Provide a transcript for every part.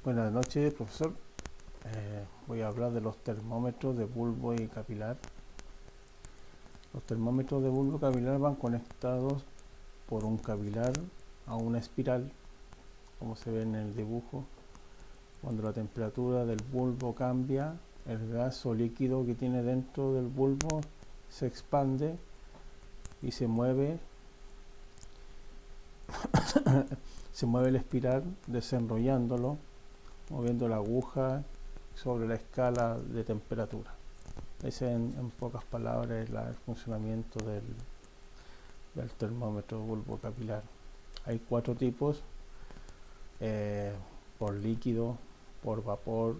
Buenas noches, profesor. Voy a hablar de los termómetros de bulbo y capilar. Los termómetros de bulbo y capilar van conectados por un capilar a una espiral, como se ve en el dibujo. Cuando la temperatura del bulbo cambia, el gas o líquido que tiene dentro del bulbo se expande y se mueve la espiral, desenrollándolo, moviendo la aguja sobre la escala de temperatura. Ese en pocas palabras es el funcionamiento del termómetro bulbo capilar. Hay 4 tipos: por líquido, por vapor,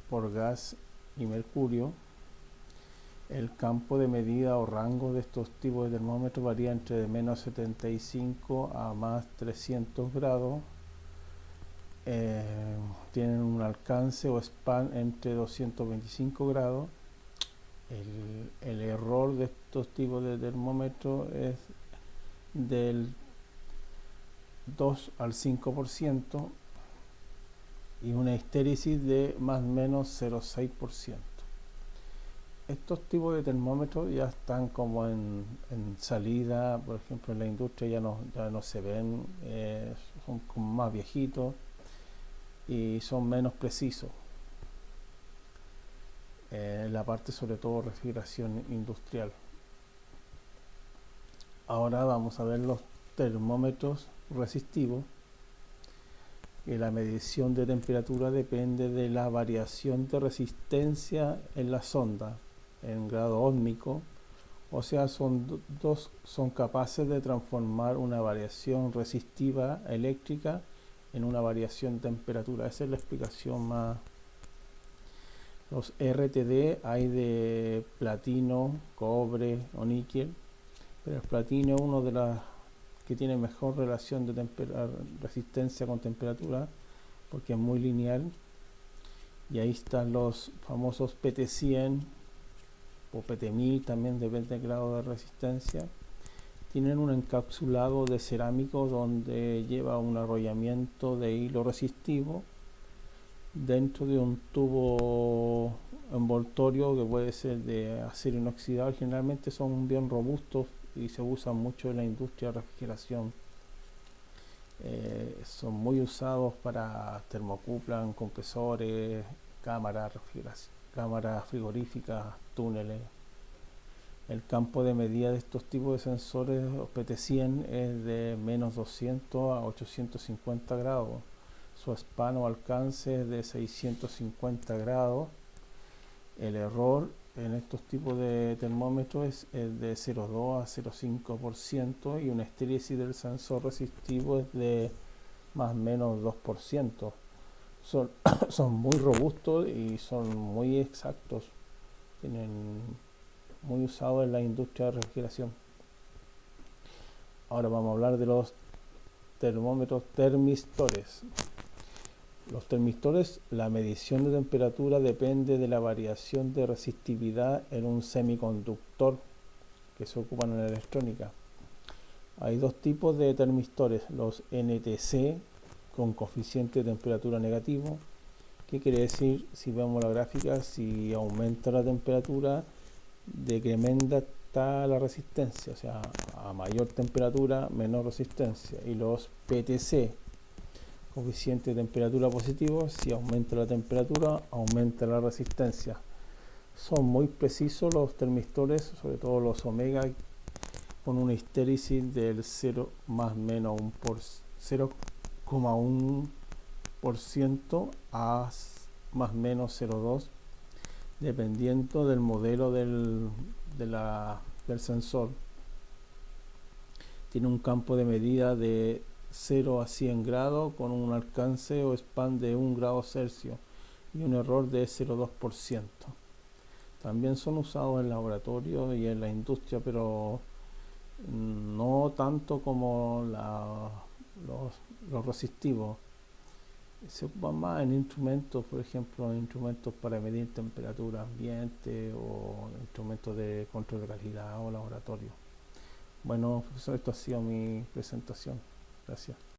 por gas y mercurio. El campo de medida o rango de estos tipos de termómetros varía entre de menos 75 a más 300 grados. Tienen un alcance o span entre 225 grados. El error de estos tipos de termómetros es del 2 al 5% y una histéresis de más o menos 0,6%. Estos tipos de termómetros ya están como en salida. Por ejemplo, en la industria ya no se ven, son como más viejitos y son menos precisos. La parte sobre todo refrigeración industrial. Ahora vamos a ver los termómetros resistivos. La medición de temperatura depende de la variación de resistencia en la sonda en grado óhmico, o sea, son capaces de transformar una variación resistiva eléctrica en una variación de temperatura. Esa es la explicación más. Los RTD hay de platino, cobre o níquel, pero el platino es uno de las que tiene mejor relación de resistencia con temperatura porque es muy lineal. Y ahí están los famosos PT100 o PT1000, también depende del grado de resistencia. Tienen un encapsulado de cerámico donde lleva un arrollamiento de hilo resistivo dentro de un tubo envoltorio que puede ser de acero inoxidable. Generalmente son bien robustos y se usan mucho en la industria de refrigeración. Son muy usados para termocuplan, compresores, cámaras frigoríficas, túneles. El campo de medida de estos tipos de sensores, los PT100, es de menos 200 a 850 grados. Su span o alcance es de 650 grados. El error en estos tipos de termómetros es de 0,2 a 0,5% y una histéresis del sensor resistivo es de más o menos 2%. Son muy robustos y son muy exactos. Muy usados en la industria de refrigeración. Ahora vamos a hablar de los termómetros termistores. Los termistores, la medición de temperatura depende de la variación de resistividad en un semiconductor que se ocupan en la electrónica. Hay 2 tipos de termistores: los NTC con coeficiente de temperatura negativo. ¿Qué quiere decir? Si vemos la gráfica, si aumenta la temperatura, decrementa la resistencia, o sea, a mayor temperatura, menor resistencia. Y los PTC, coeficiente de temperatura positivo, si aumenta la temperatura, aumenta la resistencia. Son muy precisos los termistores, sobre todo los omega, con una histéresis del 0 más menos 0,1% a más menos 0,2%, dependiendo del modelo del sensor. Tiene un campo de medida de 0 a 100 grados con un alcance o span de 1 grado Celsius y un error de 0,2%. También son usados en laboratorio y en la industria, pero no tanto como los resistivos. Se ocupan más en instrumentos, por ejemplo, instrumentos para medir temperatura ambiente o instrumentos de control de calidad o laboratorio. Bueno, profesor, esto ha sido mi presentación. Gracias.